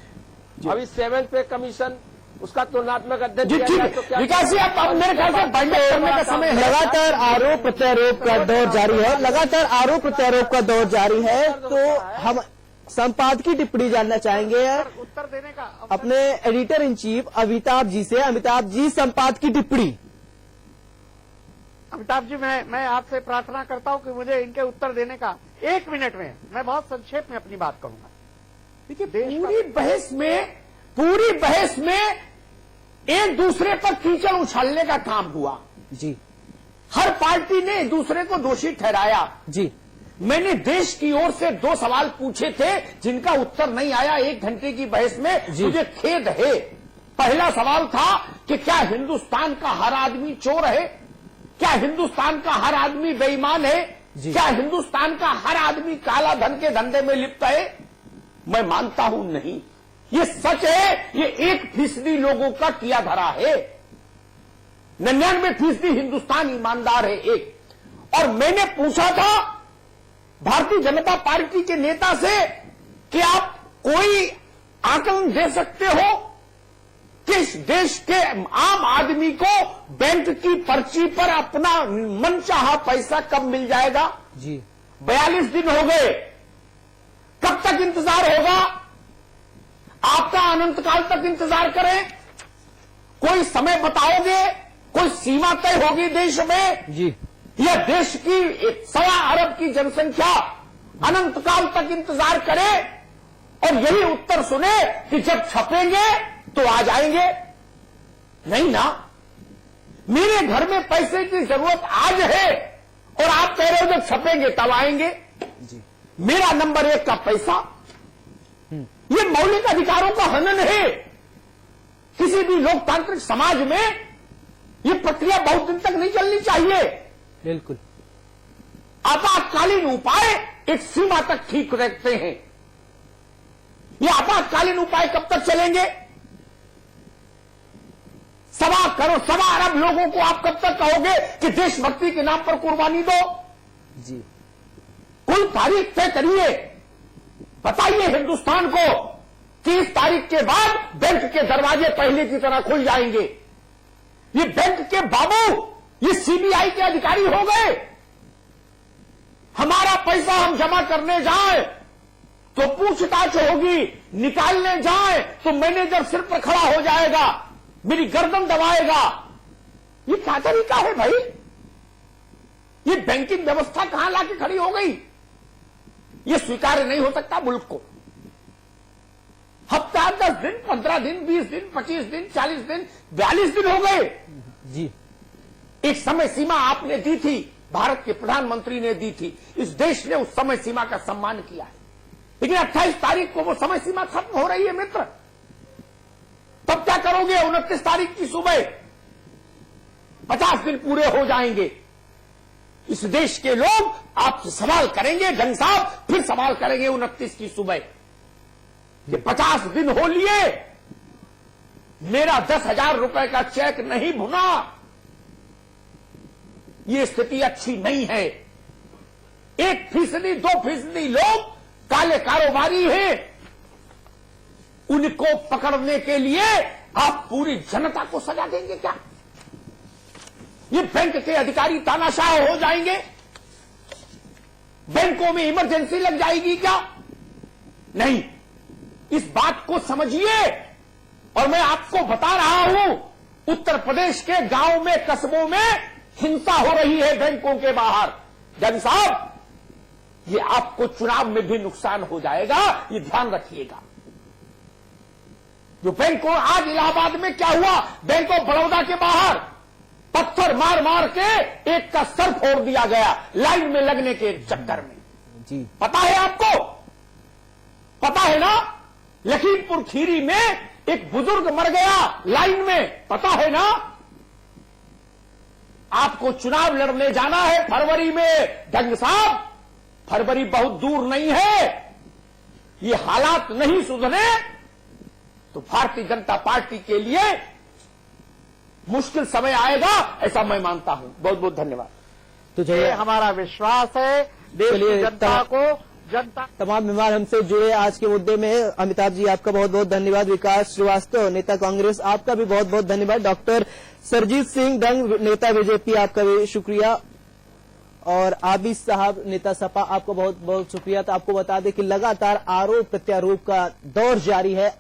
अभी 7th पे कमीशन, उसका तुलनात्मक अध्ययन जी किया ठीक जाए है तो क्या विकास जी, आप मेरे ख्याल से बजट करने का समय है। लगातार आरोप प्रत्यारोप का दौर जारी है, लगातार आरोप प्रत्यारोप का दौर जारी है। तो हम संपादकीय टिप्पणी जानना चाहेंगे उत्तर देने का अपने editor in chief Amitabh ji से। अमिताभ जी, संपादकीय टिप्पणी। अमिताभ जी, मैं आपसे प्रार्थना करता हूं कि मुझे इनके उत्तर देने का 1 मिनट में, मैं बहुत संक्षेप में अपनी बात कहूंगा। देखिए, पूरी बहस में एक दूसरे पर कीचड़ उछालने का काम हुआ। जी हर पार्टी ने एक दूसरे को दोषी ठहराया। जी मैंने देश की ओर से 2 सवाल पूछे थे जिनका उत्तर नहीं आया 1 घंटे की बहस में। जी। मुझे खेद है। पहला सवाल था कि क्या हिंदुस्तान का हर आदमी चोर है? क्या हिंदुस्तान का हर आदमी बेईमान है? क्या हिंदुस्तान का हर आदमी काला धन के धंधे में लिप्त है? मैं मानता हूं नहीं। ये सच है, ये 1% लोगों का किया धरा है। 99% हिंदुस्तान ईमानदार है। और मैंने पूछा था भारतीय जनता पार्टी के नेता से कि आप कोई आकलन दे सकते हो कि इस देश के आम आदमी को बैंक की पर्ची पर अपना मनचाहा पैसा कब मिल जाएगा? जी 42 दिन हो गए, कब तक इंतजार होगा? आपका अनंत काल तक इंतजार करें? कोई समय बताओगे? कोई सीमा तय होगी देश में? जी यह देश की 1.25 अरब की जनसंख्या अनंत काल तक इंतजार करे और यही उत्तर सुने कि जब छपेंगे तो आ जाएंगे? नहीं ना। मेरे घर में पैसे की जरूरत आज है और आप कह रहे हो जब छपेंगे तब आएंगे। मेरा नंबर 1 का पैसा, ये मौलिक अधिकारों का हनन है। किसी भी लोकतांत्रिक समाज में ये प्रक्रिया बहुत दिन तक नहीं चलनी चाहिए। बिल्कुल। आपातकालीन उपाय एक सीमा तक ठीक रखते हैं। ये आपातकालीन उपाय कब तक चलेंगे? 1.25 अरब लोगों को आप कब तक कहोगे कि देशभक्ति के नाम पर कुर्बानी दो? जी कोई तारीख तय करिए, बताइए हिंदुस्तान को कि इस तारीख के बाद बैंक के दरवाजे पहले की तरह खुल जाएंगे। ये बैंक के बाबू, ये सीबीआई के अधिकारी हो गए। हमारा पैसा हम जमा करने जाएं तो पूछताछ होगी, निकालने जाएं तो मैनेजर सिर पर खड़ा हो जाएगा, मेरी गर्दन दबाएगा। ये क्या तरीका है भाई? ये बैंकिंग व्यवस्था कहां लाके खड़ी हो गई? ये स्वीकार्य नहीं हो सकता मुल्क को। हफ्ता 10 दिन, 15 दिन, 20 दिन, 25 दिन, 40 दिन, 42 दिन हो गए। जी एक समय सीमा आपने दी थी, भारत के प्रधानमंत्री ने दी थी। इस देश ने उस समय सीमा का सम्मान किया है। लेकिन 28 तारीख को वो समय सीमा खत्म हो रही है मित्र। तब क्या करोगे? 29 तारीख की सुबह 50 दिन पूरे हो जाएंगे। इस देश के लोग आपसे सवाल करेंगे, जंग साहब फिर सवाल करेंगे 29 की सुबह कि 50 दिन हो लिए, मेरा 10,000 रुपए का चेक नहीं भुना। ये स्थिति अच्छी नहीं है। 1%, 2% लोग काले कारोबारी हैं। उनको पकड़ने के लिए आप पूरी जनता को सजा देंगे क्या? ये बैंक के अधिकारी तानाशाह हो जाएंगे? बैंकों में इमरजेंसी लग जाएगी क्या? नहीं। इस बात को समझिए। और मैं आपको बता रहा हूं, उत्तर प्रदेश के गांव में, कस्बों में हिंसा हो रही है बैंकों के बाहर। जज साहब, ये आपको चुनाव में भी नुकसान हो जाएगा, ये ध्यान रखिएगा। जो बैंकों, आज इलाहाबाद में क्या हुआ, बैंक ऑफ बड़ौदा के बाहर पत्थर मार मार के एक का सर फोड़ दिया गया लाइन में लगने के चक्कर में। जी पता है आपको? पता है ना? लखीमपुर खीरी में एक बुजुर्ग मर गया लाइन में, पता है ना? आपको चुनाव लड़ने जाना है फरवरी में। जंग साहब, फरवरी बहुत दूर नहीं है। ये हालात नहीं सुधरे तो भारतीय जनता पार्टी के लिए मुश्किल समय आएगा, ऐसा मैं मानता हूं। बहुत बहुत धन्यवाद। तो ये जय हमारा विश्वास है देश की चलिए, जनता को। जनता तमाम मेहमान हमसे जुड़े आज के मुद्दे में। अमिताभ जी आपका बहुत बहुत धन्यवाद। विकास श्रीवास्तव नेता कांग्रेस आपका भी बहुत बहुत धन्यवाद। डॉक्टर सरजीत सिंह डंग नेता बीजेपी आपका भी शुक्रिया। और आबिद साहब नेता सपा आपका बहुत बहुत शुक्रिया। तो आपको बता दें कि लगातार आरोप प्रत्यारोप का दौर जारी है।